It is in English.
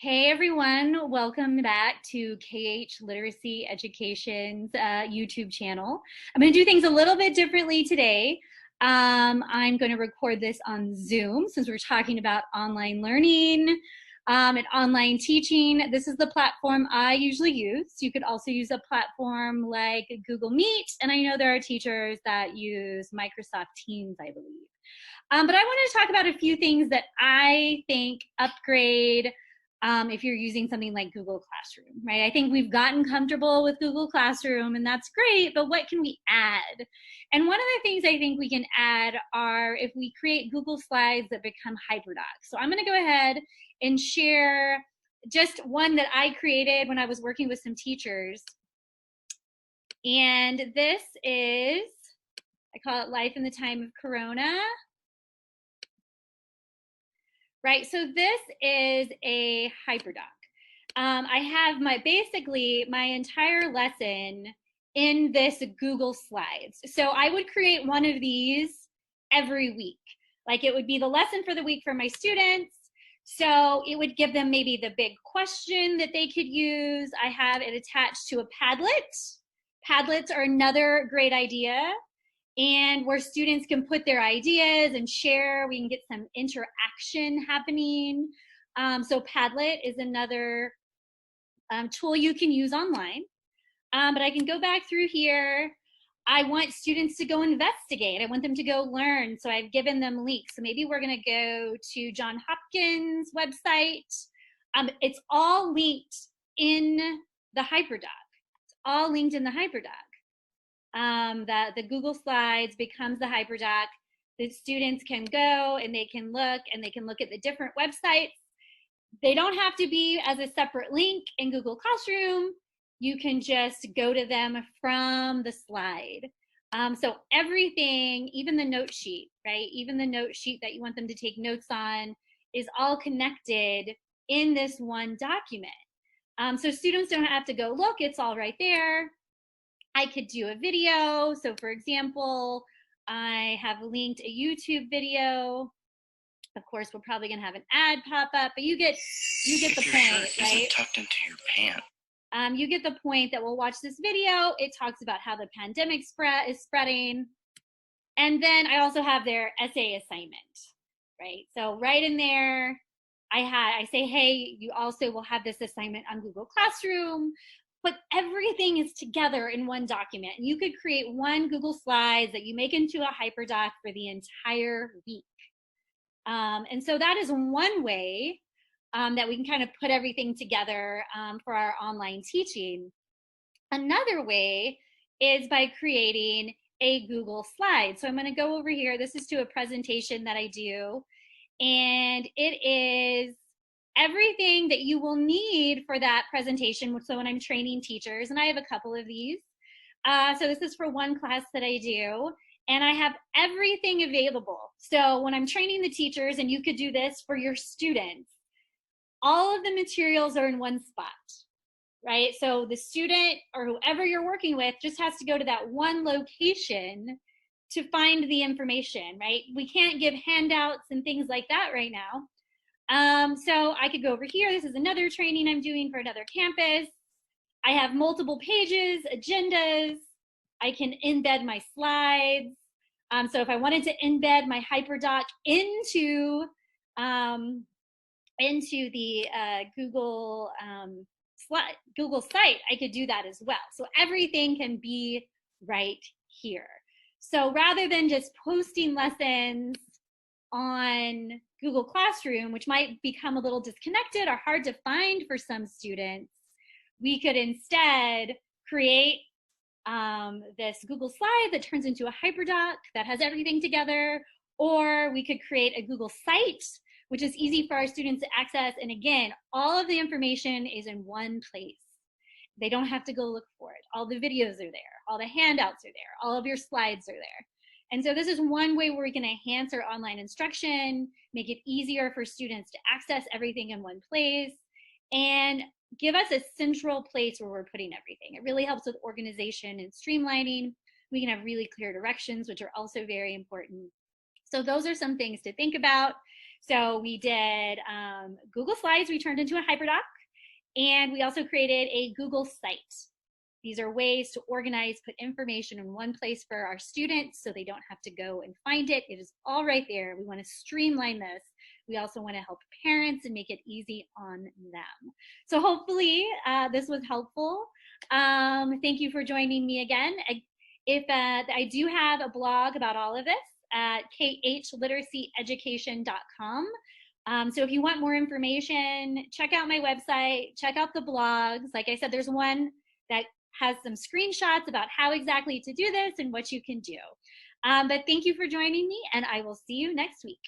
Hey everyone, welcome back to KH Literacy Education's YouTube channel. I'm going to do things a little bit differently today. I'm going to record this on Zoom since we're talking about online learning and online teaching. This is the platform I usually use. You could also use a platform like Google Meet, and I know there are teachers that use Microsoft Teams, I believe. But I want to talk about a few things that I think upgrade if you're using something like Google Classroom, right? I think we've gotten comfortable with Google Classroom and that's great, but what can we add? And one of the things I think we can add are if we create Google Slides that become hyperdocs. So I'm gonna go ahead and share just one that I created when I was working with some teachers. And this is, I call it Life in the Time of Corona. Right, so this is a hyperdoc. I have basically my entire lesson in this Google Slides. So I would create one of these every week. Like it would be the lesson for the week for my students. So it would give them maybe the big question that they could use. I have it attached to a Padlet. Padlets are another great idea, and where students can put their ideas and share. We can get some interaction happening. So Padlet is another tool you can use online. But I can go back through here. I want students to go investigate. I want them to go learn. So I've given them links. So maybe we're going to go to John Hopkins website. It's all linked in the hyperdoc. It's all linked in the hyperdoc. That the Google Slides becomes the hyperdoc. The students can go and they can look at the different websites. They don't have to be as a separate link in Google Classroom. You can just go to them from the slide. So everything, even the note sheet, right? Even the note sheet that you want them to take notes on is all connected in this one document. So students don't have to go look, it's all right there. I could do a video. So for example, I have linked a YouTube video. Of course, we're probably gonna have an ad pop up, but you get the point, right? Tucked into your pants. You get the point that we'll watch this video. It talks about how the pandemic is spreading. And then I also have their essay assignment, right? So right in there, I say, hey, you also will have this assignment on Google Classroom, but everything is together in one document. And you could create one Google Slides that you make into a hyperdoc for the entire week. And so that is one way that we can kind of put everything together for our online teaching. Another way is by creating a Google slide. So I'm going to go over here. This is to a presentation that I do, and it is everything that you will need for that presentation. So when I'm training teachers, and I have a couple of these. So this is for one class that I do, and I have everything available. So when I'm training the teachers, and you could do this for your students, all of the materials are in one spot, right? So the student or whoever you're working with just has to go to that one location to find the information, right? We can't give handouts and things like that right now. So I could go over here. This is another training I'm doing for another campus. I have multiple pages, agendas. I can embed my slides. So if I wanted to embed my hyperdoc into the Google site, I could do that as well. So everything can be right here. So rather than just posting lessons on Google Classroom, which might become a little disconnected or hard to find for some students, we could instead create this Google slide that turns into a hyperdoc that has everything together, or we could create a Google site, which is easy for our students to access. And again, all of the information is in one place. They don't have to go look for it. All the videos are there. All the handouts are there. All of your slides are there. And so this is one way where we can enhance our online instruction, make it easier for students to access everything in one place, and give us a central place where we're putting everything. It really helps with organization and streamlining. We can have really clear directions, which are also very important. So those are some things to think about. So we did Google Slides, we turned into a hyperdoc, and we also created a Google site. These are ways to organize, put information in one place for our students so they don't have to go and find it. It is all right there. We want to streamline this. We also want to help parents and make it easy on them. So hopefully this was helpful. Thank you for joining me again. If I do have a blog about all of this at khliteracyeducation.com. So if you want more information, check out my website, check out the blogs. Like I said, there's one that has some screenshots about how exactly to do this and what you can do. But thank you for joining me, and I will see you next week.